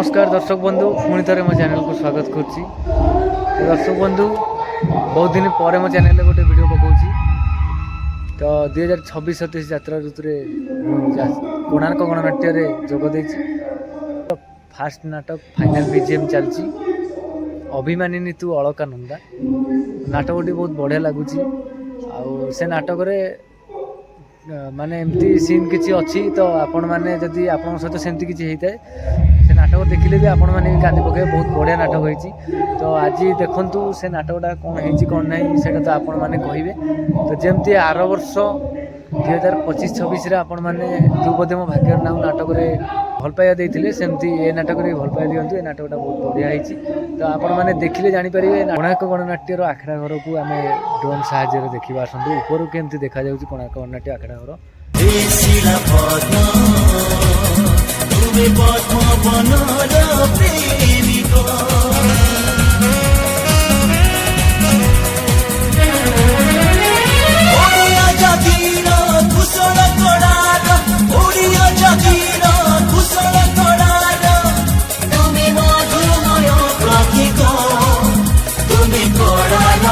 नमस्कार दर्शक बंधु पुणी थे मो चैनल को स्वागत करुच्ची। दर्शक बंधु बहुत दिन पर मो चैनल गोटे वीडियो पकाऊँ तो 2026-27 यात्रा ऋतु कोणार्क गणनाट्य जोगदे फास्ट नाटक फाइनाल बीजीएम चलती अभिमानिनी तू अलकानंदा नाटकटी बहुत बढ़िया लगुच से नाटक माने एमती सीन किसी अच्छी तो आपण मैंने जदि आपण सहित सेमती किसी होता है से नाटक देखिले भी आपण मैंने कांदी पके बहुत बढ़िया नाटक होती। तो आज देखु से नाटकटा कौन है कौन नहीं से तो आपण मैंने कहे तो जमती आर वर्ष 2025-26 आपण मैंने द्रौपदी मो भाग्य नाम नाटक भल पाइबा देते सेमती ए नाटक भल पाइ दिंतु। ए नाटकटा बहुत बढ़िया होती तो आपण मैंने देखिले जानीपारे कोणार्क गणनाट्यर आखड़ा घर को आम ड्रोन साहाय्य देखा आसतु ऊपर केमती देखा जाऊँ कोणार्क गणनाट्य आखड़ा घर।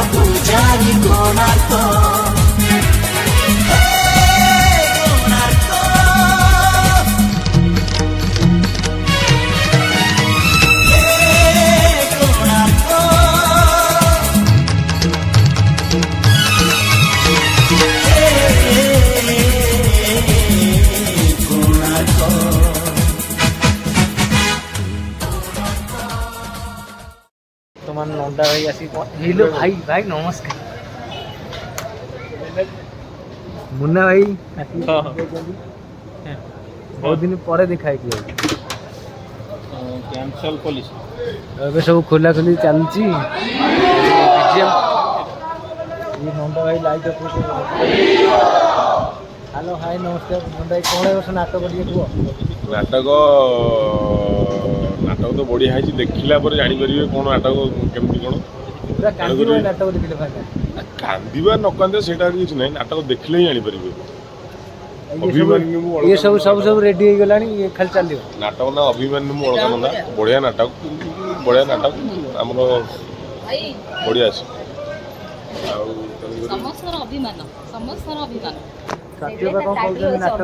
पूजारी कोणार्क तुम नंदा भाई आसी हेलो भाई भाई नमस्कार मुन्ना भाई बहुत दिन पर दिखाई कैंसल पुलिस ए सब खोला खोली चलती ये नंदा भाई लाइट हेलो हाय नमस्कार नंदा भाई कौन वर्ष नाटक कह नाटक नाटक तो बढ़िया है देखला पर जानी परिबे कोन नाटक केमती कोन पूरा कांदी नाटक देखले फायदा कांदीबा न कांदे सेटा किछ नै नाटक देखले ही जानी परिबे। ये सब रेडी हो गलानी ये खाली चलियो नाटक ना अभिमानी मु अलकानंदा बढ़िया नाटक हमरो बढ़िया अछि समस्त अभिमान सत्य कौन कहते नाटक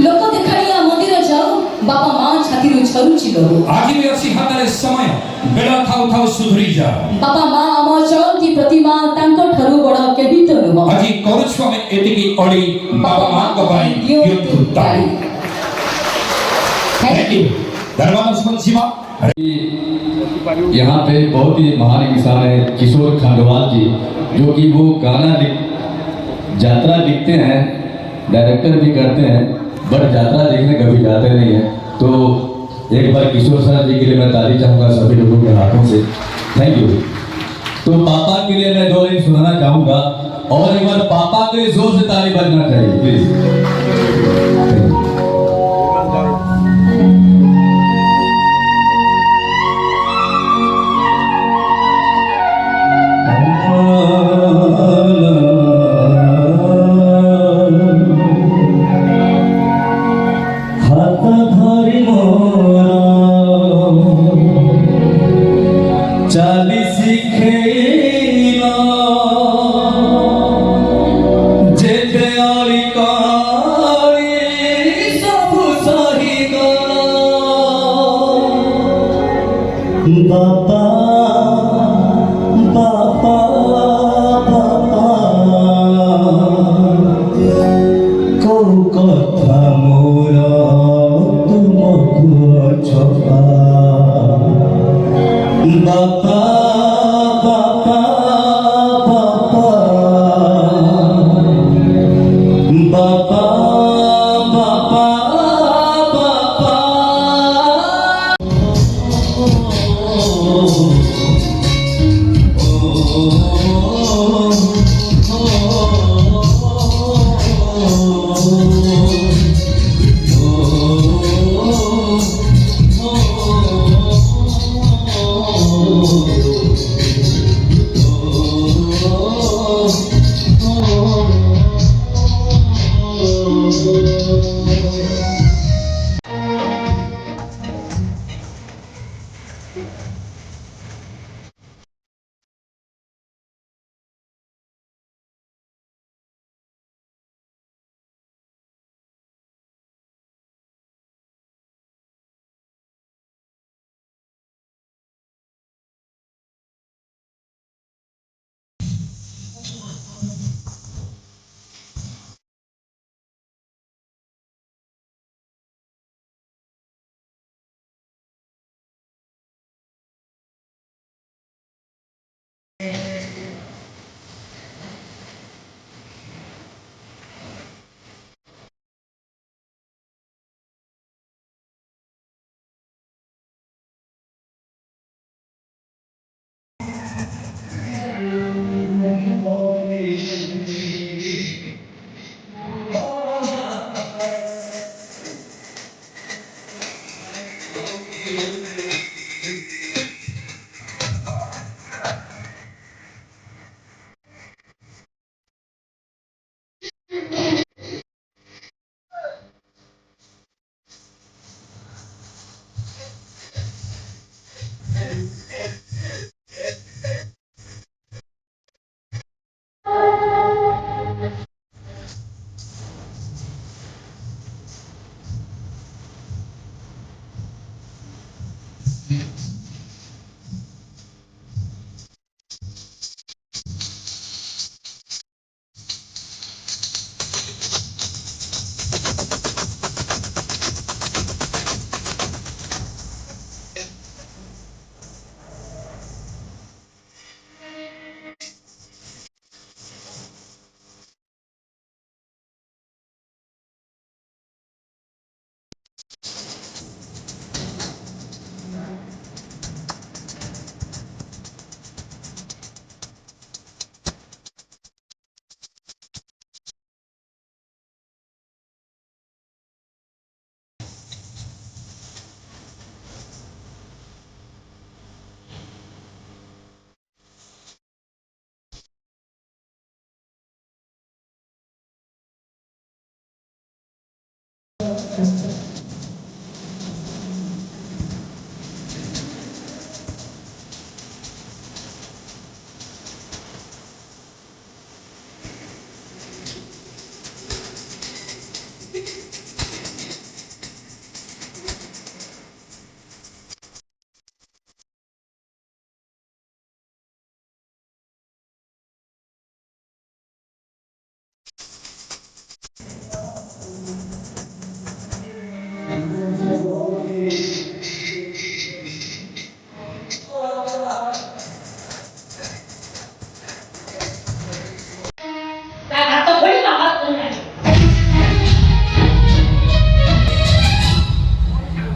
लोक देखाड़िया मंदिर जाओ बापा मां छाती रो छरुची लो आज भी अछि हातले समय बेला थाउ थाउ सुधरी जा बापा मां अमर चौकी प्रतिमा तांको ठरु बड़ केही तो नुह आज करूछु हम एतिकी अडी बाबा मां को बाई दियो ताई थैंक यू धर्मानंद सुमन सीमा। यहाँ पे बहुत ही महान इंसान है किशोर खंडवाल जी जो कि वो गाना यात्रा लिखते हैं डायरेक्टर भी करते हैं बट यात्रा देखने कभी जाते नहीं है। तो एक बार किशोर सर जी के लिए मैं ताली चाहूँगा सभी लोगों के हाथों से थैंक यू। तो पापा के लिए मैं 2 लाइन सुनाना चाहूँगा और एक बार पापा के लिए जोर से ताली बजना चाहिए प्लीज। बापा बापा बापा को कथा मोर तुमको छपा बापा बापा बापा बापा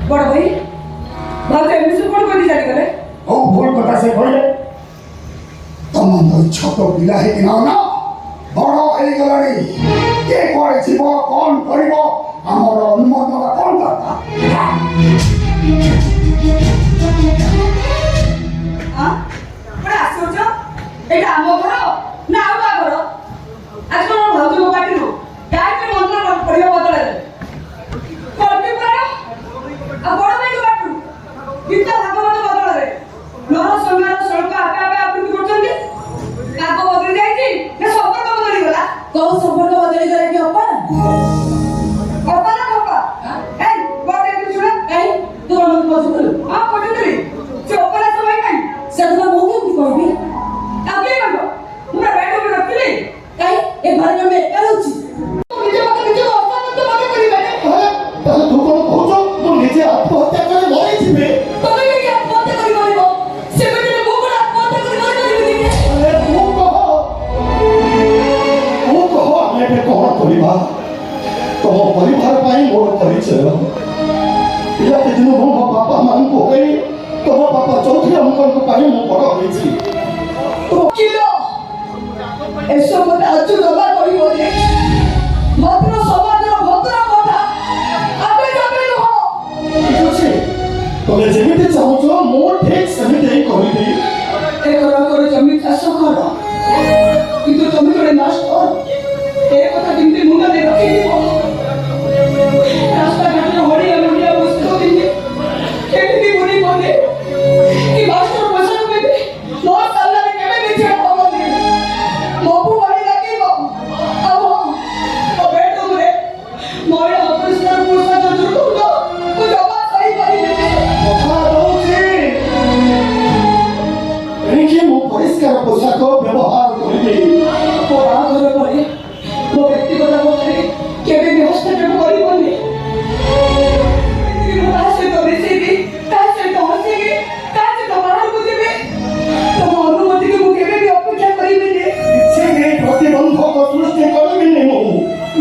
ବଡ଼ ଭାଇ ଭାଉଜ ଏମିତି ସବୁ କ'ଣ କରି ଚାଲିଗଲେ? ହଉ ଭୁଲ କଥା ସେ କହିଲେ ତମ ତ ଛୋଟ ପିଲା ହେଇକି ନାଉ ନା ବଡ଼ ହେଇଗଲାଣି କିଏ କୁଆଡ଼େ ଯିବ କ'ଣ କରିବ ଆମର ଅନୁମୋଦନ କ'ଣ ଦରକାର ଆସୁଛ ଏଇଟା ଆମ ଘର ନା ଆଉ କାହା ଘର? ଆଜି କ'ଣ ଭାଉଜଙ୍କ ପାଟିରୁ ଗାୟତ୍ରୀ ମନ୍ତ୍ର ପଢ଼ିବା ବଦଳରେ କଳ୍ପୀ ପୁରାଣ ଆଉ ବଡ଼ ଭାଇଙ୍କ ପାଟିରୁ ଗୀତ ଭାଗବତ ବଦଳରେ ନର ସଂହାର ସ୍ୱଳ୍ପ ଆପେ ଆପେ ଆବୃତ୍ତି କରୁଛନ୍ତି। କାଗ ବଦଳି ଯାଇଛି ନା ସମ୍ପର୍କ ବଦଳିଗଲା? କୋଉ ସମ୍ପର୍କ ବଦଳିଗଲା କି ଅପା? ଅପା ନା ଖପା? ଏଇ ବଡ଼ ଏଠି ଶୁଣ କାଇଁ ତୁ କ'ଣ ମତେ ପଚାରୁଥିଲୁ? ହଁ ପଚାରୁଥିଲି ସେ ଅପରା ସମୟ କାଇଁ ସେଦିନ ମୁଁ କେମିତି କହିବି? ଆଉ କିଏ କହିବ? ମୁଁ ବେଡ୍ ଉପରେ ରଖିଲି କାଇଁ ଏ ଘରେ ଜଣେ ଏକା ରହୁଛି ନିଜ ଅସାମର୍ଥ ମନେ କରିବେନି। ତାହେଲେ ତୁ କ'ଣ କହୁଛ ମୁଁ ନିଜେ ଆତ୍ମହତ୍ୟା କରି ମରିଯିବି ତମେ କାହିଁକି ଆତ୍ମହତ୍ୟା କରି ମରିବ? ସେମିତି ମୁଁ କ'ଣ ଆତ୍ମହତ୍ୟା କରି ମରିପାରିବି? ମୁଁ କହ ଆମେ ଏବେ କ'ଣ କରିବା ତମ ପରିବାର ପାଇଁ ମୋର ପରିଚୟ ପିଲାଟି ଦିନ ମୁଁ ମୋ ବାପା ମାଙ୍କୁ ହରାଇ ତମ ବାପା ଚୌଧୁରୀ ଅଙ୍କଲଙ୍କ ପାଇଁ ମୁଁ ବଡ଼ ହୋଇଛି ଓକିଲ ଏସବୁ କଥା ଆଜୁ ଜମା କରିବନି। ଭଦ୍ର ସମାଜର ଭଦ୍ର କଥା ଆପେ ଯାବେ ନୁହଁ। ଠିକ ଅଛି ତମେ ଯେମିତି ଚାହୁଁଛ ମୁଁ ଠିକ ସେମିତି ହିଁ କରିବି ଏକର ଜମି ଚାଷ କର କିନ୍ତୁ ତମେ ଜଣେ ମାଷ୍ଟର ଏ କଥା କେମିତି ମୁଣ୍ଡରେ ରଖିଥିବ। ରାସ୍ତାଘାଟରେ ହଡ଼ିଆ ମୁଣ୍ଡିଆ ବସୁଛନ୍ତି କେମିତି ବୁଲି ପଡ଼େ କି ମାଷ୍ଟର ପୋଷାକ ପିନ୍ଧି ମୋ ସାମ୍ନାରେ କେବେ ନିଜେ ହବନି ମବୁ ଭଳି ଲାଗିବ। ଆଉ ମୋ ବେଡରୁମରେ ମହିଳା ଅପରିଷ୍କାର ପୋଷାକ ଦୁର୍ଗନ୍ଧ ମୁଁ ଜମା ସହିପାରିବିନି। କଥା ଦଉଛି ଏଣିକି ମୁଁ ପରିଷ୍କାର ପୋଷାକ ବ୍ୟବହାର କରିବି ମୋ ବାହାଘର ପରେ ମୋ ବ୍ୟକ୍ତିଗତ ମଧ୍ୟରେ କେବେ ବି ହସ୍ତକ୍ଷେପ କରିବନି। ମୁଁ ତା ସହିତ ମିଶିବି ତା ସହିତ ହସିବି ତା ସହିତ ବାହାରକୁ ଯିବି ତମ ଅନୁମତିକୁ ମୁଁ କେବେ ବି ଅପେକ୍ଷା କରିବିନି। କିଛି ବି ପ୍ରତିବନ୍ଧକ ସୃଷ୍ଟି କରିବିନି ମୁଁ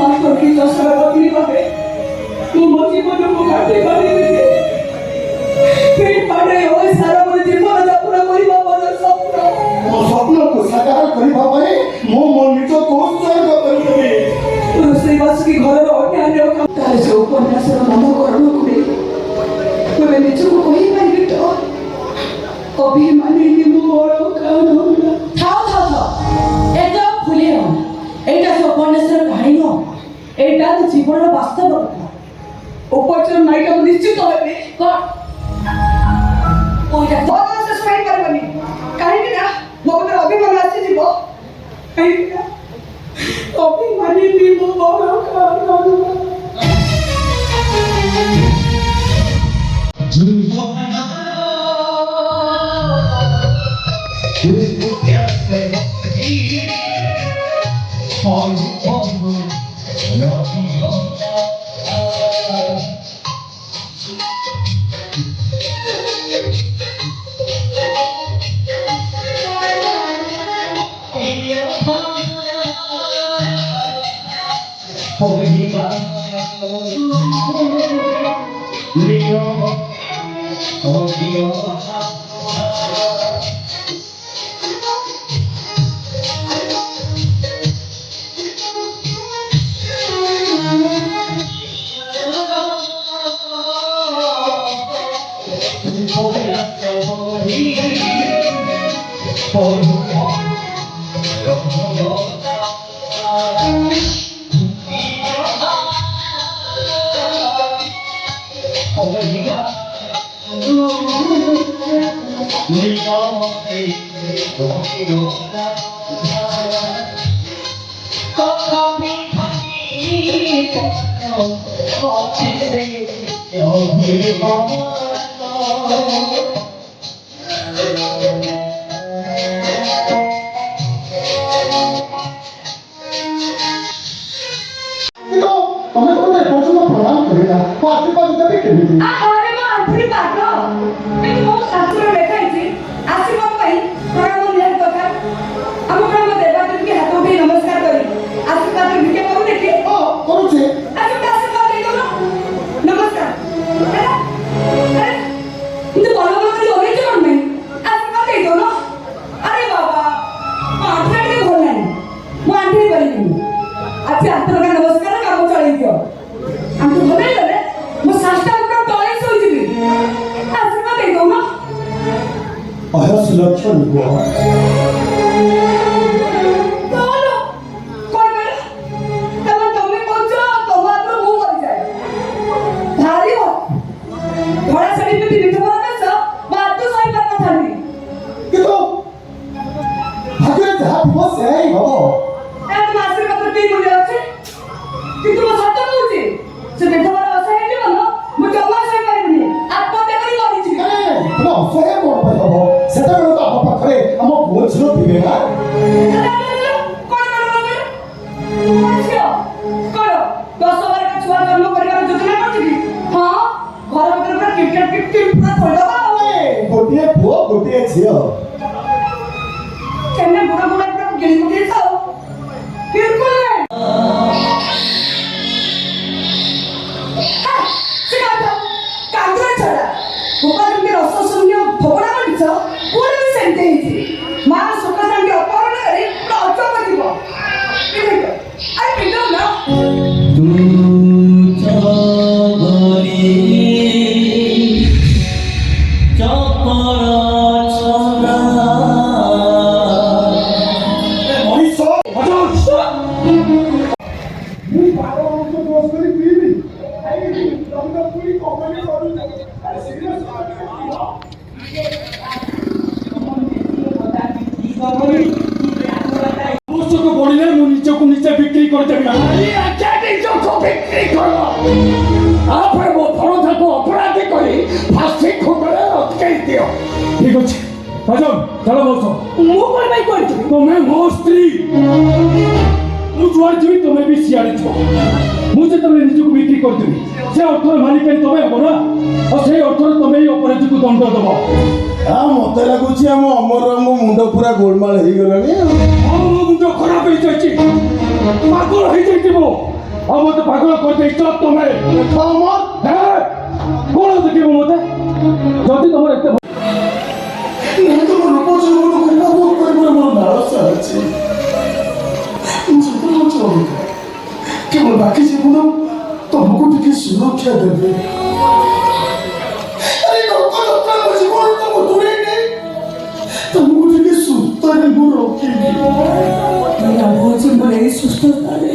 ମାଷ୍ଟର କି ଦଶର ପତ୍ନୀ ଭାବେ ମୁଁ ମୋ ଜୀବନକୁ କାଟି ପାରିବିନି। ପେଟ ପାଡ଼େ ହୋଇ ସାରା ମୋର ଜୀବନ ଯାପନ କରିବା ମୋର ସ୍ୱପ୍ନ। ମୋ ସ୍ୱପ୍ନକୁ ସାକାର କରିବା ପାଇଁ ମୁଁ ମୋ ନିଜକୁ ଉତ୍ସର୍ଗ କରିଦେବି ରୋଷେଇବାସ କି ଘରର ଅନ୍ୟାନ୍ୟ କାମ ତାର ସେ ଉପନ୍ୟାସର ମନକରଣକୁ ନେଇ ମୁଁ ଏବେ ନିଜକୁ କହିପାରିବି ତ ଅଭିମାନିନୀ ମୁଁ ବଡ଼ କାରଣ। ଥାଉ ଥାଉ ଥାଉ ଏଟା ଭୁଲି ରହ। ଏଇଟା ସେ ଉପନ୍ୟାସର କାହାଣୀ ନୁହଁ ଏଇଟା ତ ଜୀବନର ବାସ୍ତବ କଥା। ଉପଚାର ନାୟିକା ମୁଁ ନିଶ୍ଚିତ ହେବି। କ'ଣ ଶେଷ ହେଇପାରିବନି କାହିଁକି ନା ମୋ ଭିତରେ ଅଭିମାନ ଆସିଯିବ। କାହିଁକି ନା ଅଭିମାନିନୀ ମୁଁ ବଡ଼ କାରଣ। କିନ୍ତୁ ତମେ ତ ଏପର୍ଯ୍ୟନ୍ତ ପ୍ରଣାମ କରିନା ମୁଁ ଆଶୀର୍ବାଦ ଦେବି କେମିତି? ଆରେ ମୋ ଆଣ୍ଠୁରେ ପାଦ ଏଠି ମୋ ଶାସ୍ତ୍ରରେ ଲେଖା ହେଇଛି ଆଶୀର୍ବାଦ ପାଇଁ ପ୍ରଣାମ ନିହାତି ଦରକାର। ଆମ ଗ୍ରାମ ଦେବାଦେବୀକି ହାତ ଉଠେଇ ନମସ୍କାର କରି ଆଶୀର୍ବାଦରେ ଭିକ୍ଷା କରୁ ଦେଖି ହଁ କରୁଛି। ଆରେ ଗୋଟେ ଆଶୀର୍ବାଦ ଦେଇଦଉନ ନମସ୍କାର ହେଲା ଆରେ କିନ୍ତୁ ବଲ ବଲ କରି ଓହ୍ଲେଇଛ କଣ ପାଇଁ ଆଶୀର୍ବାଦ ଦେଇଦଉନ। ଆରେ ବାବା ମୋ ଆଣ୍ଠୁଟା ଟିକେ ଭଲ ନାହିଁ ମୁଁ ଆଣ୍ଠେଇ ପାରିବିନି ଆଜି ହାତ ଲଗା ନମସ୍କାର କାମ ଚଳେଇ ଦିଅ। ଆଣ୍ଠୁ ଭଲ ହେଇଗଲେ ମୁଁ ଶାସ୍ତା ପୁରା ତଳେ ଶୋଇଯିବି ଆଶୀର୍ବାଦ ଦେଇଦଉନ। ଅହସି ଲକ୍ଷ ନିବ କଣ କହିଲ ତମେ କହୁଛ ତମ ହାତରୁ ମୁଁ ମରିଯାଏ ଭାରି ଧଳା ଶାଢ଼ୀ ପିନ୍ଧି ବିଧବା ବେଶ ମୋ ହାତ ସହିପାରିନଥାନ୍ତି। କିନ୍ତୁ ଭାଗ୍ୟରେ ଯାହା ଥିବ ସେୟା ହିଁ ହବ। ତମ ଆଶୀର୍ବାଦର କି ମୂଲ୍ୟ ଅଛି? କିନ୍ତୁ ମୁଁ ସତ କହୁଛି ସେ ବିଧବାର ଅସହାୟ ଜୀବନ ମୁଁ ଜମା ସହିପାରିବିନି ଆତ୍ମହତ୍ୟା କରି ମରିଯିବି। ତମେ ଅସହାୟ କଣ ପାଇଁ ହବ? ସେତେବେଳେ ତ ଆମ ପାଖରେ ଆମ ପୁଅ ଝିଅ ଥିବେ ନା। କଣ 10-12ଟା ଛୁଆ ଜନ୍ମ କରିବାର ଯୋଜନା କରିଛି? ହଁ ଘର ଭିତରେ ପୁରା କ୍ରିକେଟ ପୁରା ଖୋଲିଦବା ଆଉ ଗୋଟିଏ ପୁଅ ଗୋଟିଏ ଝିଅ। କେନେ ବୁଢା ବୁଢା ପୁରା ଗିଳି ପକେଇ ଖାଉ ବିଲକୁଲ ନାହିଁ। ସେ କାନ୍ଦୁରା ଛଡା ଗୋପା ଯେମିତି ରସ ଶୂନ୍ୟ ଭୋଗଣା କରିଛ ପୁଣି ବି ସେମିତି ହେଇଛି। ମାର ସୁଖ ଶାନ୍ତି ଅପହରଣ କରି ପୁରା ଅଚକ ଯିବ। ଆରେ ପିନ୍ଧୁ ନା ତୁ ଚଗଲି ଚପଳ ଛଡ଼ା ମଣିଷ ମୁଁ 12 ବର୍ଷ ଦୋଷ କରି ପିଇବି ଖାଇବି ତମେ ପୁଣି କମେଡି କରୁଛ। ଆରେ ସିରିୟସ୍ ଆବଶ୍ୟକ ପଡ଼ିଲେ ମୁଁ ନିଜକୁ ନିଜେ ବିକ୍ରି କରିଦେବି। ନିଜକୁ ବିକ୍ରି କର ତାପରେ ମୋ ଧନକୁ ଅପରାଧୀ କରି ଫାଶୀ ଖୁଣ୍ଟରେ ଅଟକେଇ ଦିଅ। ଠିକ ଅଛି ରାଜନ ଚାଲ ବସ। ମୁଁ କଣ ପାଇଁ କରିଥିଲି? ତମେ ମୋ ସ୍ତ୍ରୀ ମୁଁ ଯୁଆଡ଼େ ଯିବି ତମେ ବି ସିଆଡ଼େ ଯିବ। ମୁଁ ଯେତେବେଳେ ନିଜକୁ ବିକ୍ରି କରିଦେବି ସେ ଅର୍ଥର ମାଲିକାରୀ ତମେ ହବ ନା ଆଉ ସେଇ ଅର୍ଥରେ ତମେ ଏଇ ଅପରାଧୀକୁ ଦଣ୍ଡ ଦେବ। ମତେ ଲାଗୁଛି ଆମ ଅମରଙ୍କ ମୁଣ୍ଡ ପୁରା ଗୋଳମାଳ ହେଇଗଲାଣି। ମୋ ମୁଣ୍ଡ ଖରାପ ହେଇଯାଇଛି ପାଗଳ ହେଇଯାଇଛି ମୁଁ ଆଉ ମତେ ପାଗଳ କରିଦେଇଛ ତମେ। କଣ ଦେଖିବ ମତେ ଯଦି ତମର ଏତେ ମୁଁ ତମ ରୂପ ଜୀବନକୁ ଉପଭୋଗ କରିବାର ମୋର ଲାଳସା ଅଛି। କେବଳ ବାକି ଜୀବନ ତମକୁ ଟିକେ ସୁରକ୍ଷା ଦେବେ। ଜୀବନ ତମ ଦୂରେଇ ନେଇ ତମକୁ ଟିକେ ସୁସ୍ଥରେ ମୁଁ ରଖିବି। ଭାବୁଛି ମୋର ଏଇ ସୁସ୍ଥତାରେ